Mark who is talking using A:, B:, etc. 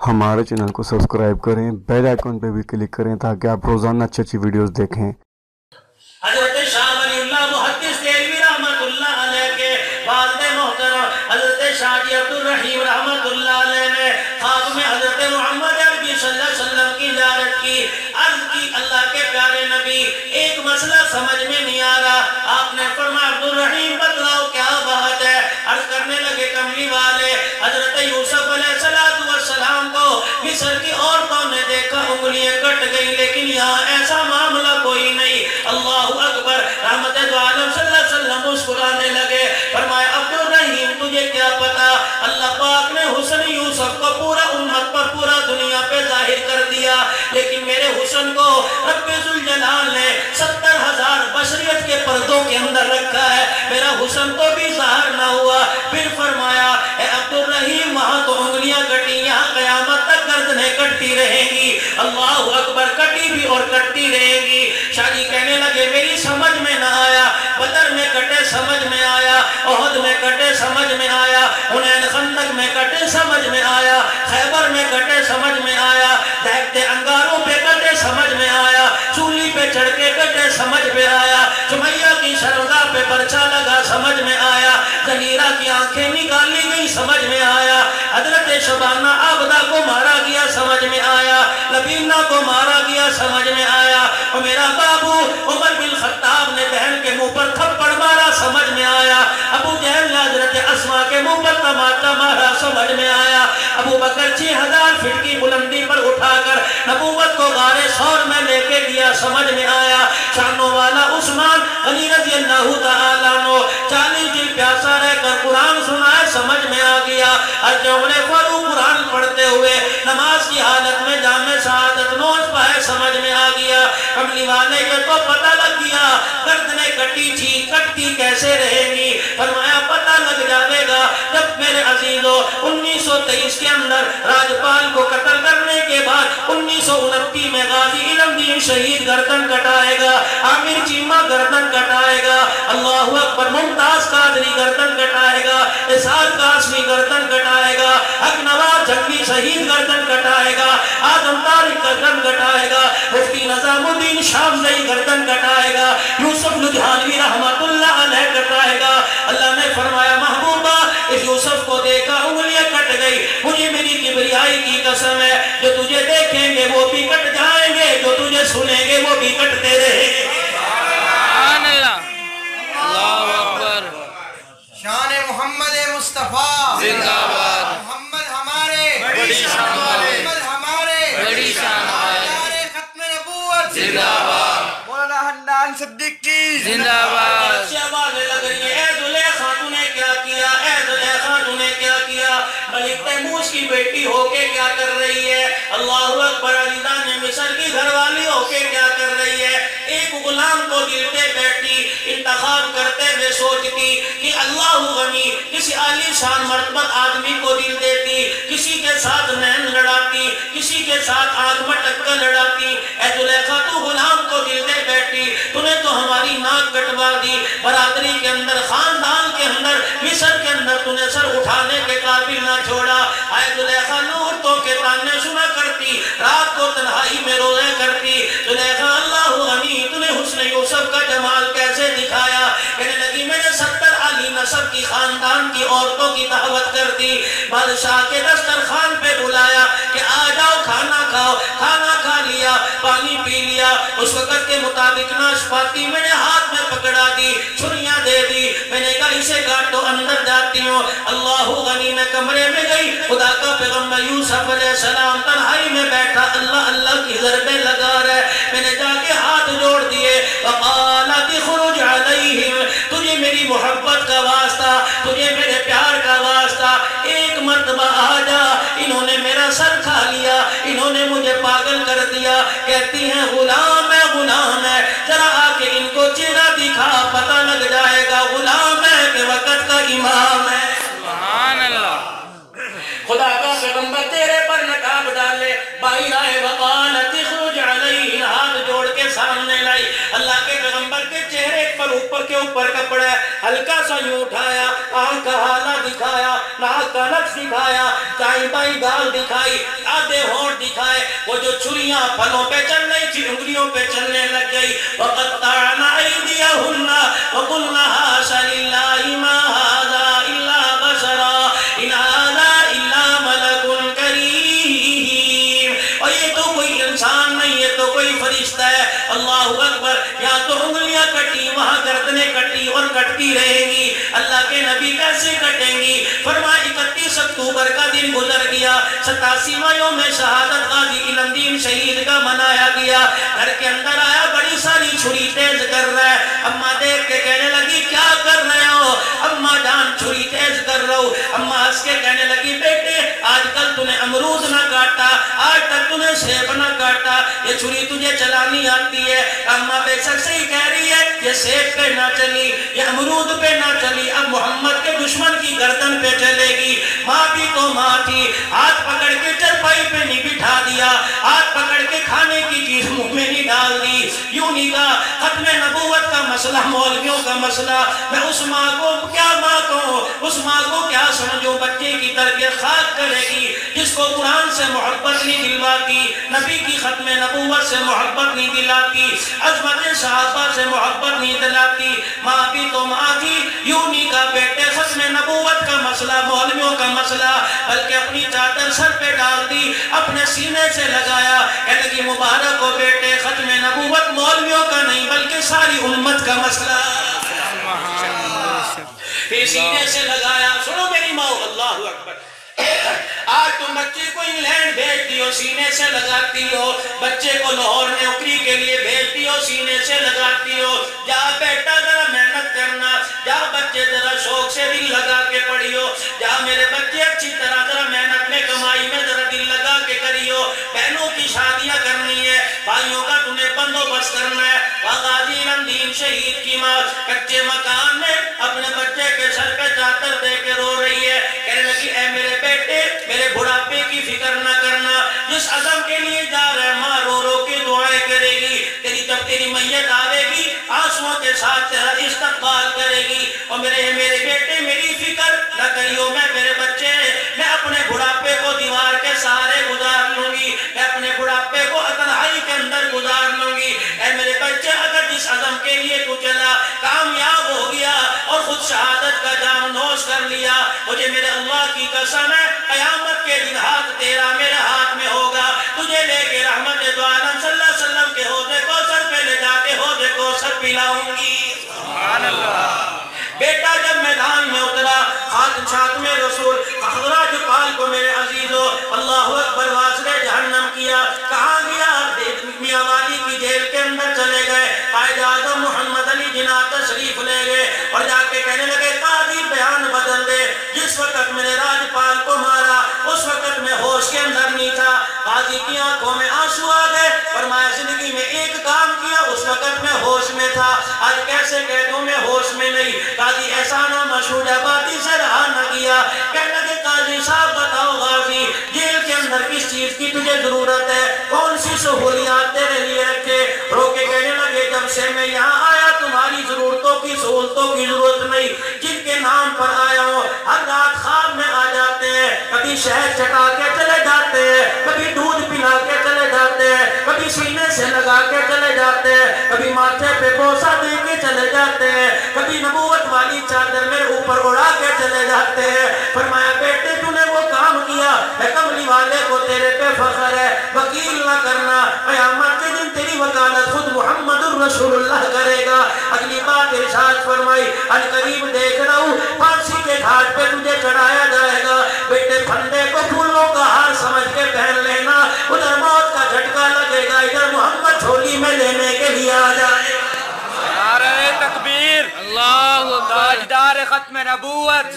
A: ہمارے چینل کو سبسکرائب کریں، بیل آئیکن پہ بھی کلک کریں تاکہ آپ روزانہ اچھی اچھی ویڈیوز دیکھیں۔
B: حضرت شاہ ولی اللہ محدث دہلوی رحمت اللہ علیہ کے والد محترم حضرت شاہ جی عبدالرحیم رحمت اللہ علیہ نے خواب میں حضرت محمد عربی صلی اللہ علیہ وسلم کی زیارت کی، عرض کی اللہ کے پیارے نبی ایک مسئلہ سمجھ میں نہیں آ رہا۔ آپ نے فرمایا عبدالرحیم بتلاؤ کیا بات ہے؟ عرض کرنے لگے کملی والے حضرت یوسف علیہ السلام کو مصر کی عورتوں نے دیکھا انگلیاں کٹ گئی، لیکن یہاں ایسا معاملہ کوئی نہیں۔ اللہ اکبر، رحمت دو عالم صلی اللہ علیہ وسلم مسکرانے لگے، فرمایا عبدالرحیم تجھے کیا پتا، اللہ پاک نے حسن یوسف کو پورا امت پر پورا دنیا پہ ظاہر کر دیا، لیکن میرے حسن کو رب ذوالجلال نے 70,000 بشریت کے پردوں کے اندر رکھا ہے، میرا حسن تو بھی ظاہر نہ ہوا۔ پھر فرمایا اے عبدالرحیم وہاں تو انگلیاں کٹی، یہاں قیامت تک گردنیں کٹتی رہیں گی۔ اللہ اکبر، کٹی بھی اور کٹتی رہیں گی۔ شاہ جی کہنے لگے میری سمجھ میں نہ آیا، بدر میں کٹے سمجھ میں آیا، احد میں کٹے سمجھ میں آیا، حنین خندق میں کٹے سمجھ میں آیا، خیبر میں کٹے سمجھ میں آیا، دہتے انگاروں پہ کٹے سمجھ میں آیا، چولی پہ چڑھ کے کٹے سمجھ میں آیا، سمیہ کی شرمگاہ پہ پرچہ لگا سمجھ میں آیا، زہیرہ کی آنکھیں نکالی گئی سمجھ میں آیا، حضرت شبانہ عابدہ کو مارا گیا سمجھ میں آیا، لبینہ کو مارا گیا سمجھ میں آیا، اور میرا بابو عمر بن خطاب نے بہن کے منہ پر تھپڑ مارا سمجھ میں آیا، ابو جہل نے حضرت اسماء کے منہ پر تماچا مارا سمجھ میں آیا، ابو بکر 6000 فٹ کی بلندی پر اٹھا کر نبوت کو غار ثور میں لے کے گیا سمجھ میں آیا، شانوں والا عثمان غنی رضی اللہ تعالیٰ عنہ 40 دن پیاسا رہ کر قرآن سنائے سمجھ میں آ گیا، حضرت عمر فاروق قرآن پڑھتے ہوئے نماز کی حالت میں جامع سعادت نوش پائے سمجھ میں آ گیا۔ کملی والے یہ تو پتہ لگ گیا گردنیں کٹی تھی، کٹتی کیسے رہیں گی؟ فرمایا پتہ لگ جاوے گا جب میرے عزیزو 1923 کے اندر راجپال کو قتل کرنے کے بعد 1929 میں غازی علم دین شہید گردن کٹائے گا، عامر چیمہ گردن کٹائے گا، اللہ اکبر، ممتاز قادری گردن کٹائے گا، اسحاق قاسمی گردن کٹائے گا، حق نواز جنگی شہید گردن کٹائے گا، آدم طارق گردن کٹائے گا، مفتی نظام الدین شامزئی گردن کٹائے گا، یوسف لدھیانوی رحمت اللہ علیہ کٹائے گا۔ اللہ نے فرمایا محبوبہ اس یوسف کو دیکھا انگلیاں کٹ گئی، مجھے میری کبریائی کی قسم ہے جو تجھے دیکھیں گے وہ بھی کٹ جائیں گے، جو تجھے سنیں گے وہ بھی کٹتے رہیں گے۔
C: سبحان اللہ، اللہ اکبر،
D: شان محمد مصطفیٰ
C: زندہ باد،
D: محمد ہمارے
C: بڑی شان والے،
D: محمد ہمارے
C: بڑی شان والے،
D: ہمارے ختم نبوت
C: زندہ باد،
D: مولانا حنان صدیقی
C: زندہ باد۔
B: اچھی آوازیں لگ رہی ہیں، اے زلیخا تو نے کیا کیا، اے زلیخا تو نے کیا کیا، ملک تیموس کی بیٹی ہو کے کیا کر رہی ہے، اللہ اکبر، عزیزان مصر کی گھر والی ہو کے کیا کر رہی ہے، ایک غلام کو دل پہ بیٹھی انتخاب کرتے ہوئے سوچتی کہ اللہ غنی کسی عالی شان مرتبت آدمی کو دل دیتی، کسی کے ساتھ نین لڑاتی، کسی کے ساتھ آنکھ مٹک کر لڑاتی، اے زلیخا تو غلام کو دل دے بیٹھی، تو نے تو ہماری ناک کٹوا دی، برادری کے اندر، خاندان کے اندر، مصر کے اندر تو نے سر اٹھانے کے قابل نہ چھوڑا۔ اے زلیخا عورتوں کے تانے سنا کرتی، رات کو تنہائی میں روزے کرتی، زلیخا اللہ غنی تو نے حسن یوسف کا جمال کیسے دکھایا، کہنے لگی میں نے 70 عالی نسب کی خاندان کی عورتوں کی دعوت کر دی، بادشاہ کے دسترخوان پہ بلایا کہ آ جاؤ کھانا کھاؤ، کھانا کھا لیا، پانی پی لیا، اس وقت کے مطابق ناشپاتی میں نے ہاتھ میں پکڑا دی، چھریاں دے دی، میں نے کہا اسے کاٹو اندر جاتی ہوں۔ اللہ غنی میں کمرے میں گئی، خدا کا پیغمبر یوسف علیہ السلام تنہائی میں بیٹھا اللہ اللہ کی ضربیں لگا رہے، میں نے جا کے ہاتھ جوڑ دیے، وقالت اخرج علیہم، تجھے میری محبت کا واسطہ، تجھے میرے پیار کا واسطہ، ایک مرتبہ آ جا، انہوں نے میرا سر کھا لیا، انہوں نے مجھے پاگل کر دیا، کہتی ہیں غلام ہے غلام ہے، ذرا آ کے ان کو چہرہ دکھا، پتہ لگ جائے گا غلام ہے کہ وقت کا امام ہے۔
C: سبحان اللہ،
B: خدا کا پیغمبر تیرے پر نقاب ڈالے، باہر آئے، وقالت اخرج علیہ، ہاتھ جوڑ کے سامنے لائی، اللہ کے پیغمبر کے چہرے پر اوپر کے اوپر کپڑا ہلکا سا یوں اٹھایا، آنکھ کا حالہ دکھایا، ناک کا نقش دکھایا، دائیں بائیں گال دکھائی, آدھے ہونٹ دکھائے, وہ جو چھریاں پھلوں پہ چل رہی تھی انگلیوں پہ چلنے لگ گئی. وَقَطَّعْنَا أَيْدِيَهُنَّ وَقُلْنَا حَاشَ لِلَّهِ مَا هَذَا إِلَّا بَشَرًا إِنْ هَذَا إِلَّا مَلَكٌ كَرِيمٌ. اور یہ تو کوئی انسان نہیں, یہ تو کوئی فرشتہ ہے. اللہ اکبر. یہاں تو انگلیاں کٹی, وہاں گردنیں کٹی اور کٹتی رہیں گی. اللہ کے نبی کیسے کٹیں گی؟ فرمایا 31 اکتوبر کا دن گزر گیا, 87واں یوم شہادت غازی علم دین شہید کا منایا گیا. گھر کے اندر آیا, بڑی ساری چھری تیز کر رہا ہے. اماں دیکھ کے کہنے لگی کیا کر رہے ہو؟ اماں جان چھری تیز کر رہا ہوں. اماں ہنس کے کہنے لگی بیٹے آج کل تو نے امرود نہ کاٹا, آج تک تو نے سیب نہ کاٹا, یہ چھری تجھے چلانی آتی ہے. اماں بے شک صحیح کہہ رہی ہے, یہ سیب پہ نہ چلی, یہ امرود پہ نہ چلی, اب محمد کے دشمن کی گردن پہ چلے گی. ماں بھی تو ماں تھی, ہاتھ پکڑ کے چرپائی پہ نہیں بٹھا دیا, ہاتھ پکڑ کے کھانے کی چیز منہ میں نہیں ڈال دی. یوں نہیں کہا ختم نبوت کا مسئلہ مولویوں کا مسئلہ, میں اس ماں کو کیا ماں کہوں, اس ماں کو کیا سمجھوں, بچے کی تربیت خاک کرے گی جس کو قرآن سے محبت نہیں دلواتی, نبی کی ختم نبوت سے محبت نہیں دلاتی, عظمت صحابہ سے محبت نہیں دلاتی. ماں بھی تو ماں تھی. یوں نہیں کہا بیٹے ختم نبوت کا مسئلہ مولویوں کا مسئلہ, بلکہ اپنی چادر سر پہ ڈال دی, اپنے سینے سے لگایا, کہنے کی مبارک ہو بیٹے ختم نبوت مولویوں کا نہیں بلکہ ساری امت کا مسئلہ. پھر سینے سے لگایا. سنو میری ماں, اللہ اکبر. آج تم بچے کو انگلینڈ بھیجتی ہو, سینے سے لگاتی ہو, بچے کو لاہور نوکری کے لیے بھیجتی ہو, سینے سے لگاتی ہو. جا بیٹا ذرا محنت کرنا, جا بچے ذرا شوق سے دل لگا کے پڑھیو, جا میرے بچے اچھی طرح ذرا محنت میں کمائی میں ذرا دل لگا کے کریو. بہنوں کی شادیاں کرنی ہے, بھائیوں کا تمہیں بندوبست کرنا ہے. غازی علم دین شہید کی ماں کچے مکان میں اپنے بچے کے سر پہ چادر دے کے رو رہی ہے, کہنے لگی اے میرے بیٹے میرے بڑھاپے کی فکر نہ کرنا, جس عزم کے لیے جا رہے ماں رو رو کے دعائیں کرے گی, جب تیری میت آئے گی آنسوؤں کے ساتھ تیرا استقبال کرے گی. اور میرے بیٹے میری فکر نہ کریو, میں میرے بچے میں اپنے بڑھاپے کو دیوار کے سہارے گزار لوں گی, میں اپنے بڑھاپے کو تنہائی کے اندر گزار لوں گی. اے میرے بچے اگر جس عزم کے لیے تو چلا کامیاب ہو گیا اور خود شہادت کا جام نوش کر لیا, مجھے میرے اللہ کی قسم ہے قیامت کے دن ہاتھ تیرا میرے ہاتھ میں ہوگا, تجھے لے کے رحمت دو عالم صلی اللہ علیہ وسلم کے حوض کوثر پہ لے جا کے حوض کوثر پلاؤں گی. سبحان اللہ. بیٹا جب میدان میں اترا, خاتم رسول اخراج پال کو میرے عزیزو اللہ اکبر واسطے جہنم کیا. کہاں گیا؟ میاں والی کی جیل کے اندر چلے گئے. قائد اعظم محمد علی جناح تشریف لے گئے اور جا کے کہنے لگے قاضی بیان بدل دے, جس وقت میں نے راجپال کو مارا اس وقت میں ہوش کے اندر نہیں تھا. قاضی کی آنکھوں میں آنسو آ گئے, فرمایا زندگی میں ایک کام کیا اس وقت میں ہوش میں تھا, آج کیسے کہہ دوں میں ہوش میں نہیں. قاضی احسان و مشہور آبادی سے رہا نہ گیا, کہنے لگے قاضی صاحب بتاؤ غازی جیل کے اندر کس چیز کی تجھے ضرورت ہے, کون سی سہولیات تیرے لیے رکھے. رو کے کہنے لگے جب سے میں یہاں آیا تمہاری ضرورتوں کی سہولتوں کی ضرورت نہیں, جن کے نام پر آیا ہوں ہر رات خواب میں آ جاتے ہیں, کبھی شہد چٹا کے چلے جاتے ہیں, کبھی دودھ پلا کے چلے جاتے ہیں, کبھی سینے سے لگا کے چلے جاتے ہیں, کبھی ماتھے پہ بوسہ دے کے چلے جاتے ہیں, کبھی نبوت والی چادر میرے اوپر اڑا کے چلے جاتے ہیں. فرمایا بیٹے تو نے وہ کام کیا, میں کملی والے کو تیرے پہ فخر ہے, وکیل نہ کرنا, قیامت کے دن تیری وکالت خود محمد الرسول اللہ کرے گا. اگلی بات ارشاد فرمائی عنقریب دیکھ رہا ہوں پھانسی کے گھاٹ پہ تجھے چڑھایا جائے گا. بیٹے پھندے کو پھولوں کا ہار سمجھ کے پہن لینا, ادھر موت کا جھٹکا لگے گا, ادھر محمد جھولی میں لینے کے لیے آ جائے گا.
C: نعرہ تکبیر, اللہ اکبر,
D: تاجدار ختم نبوت.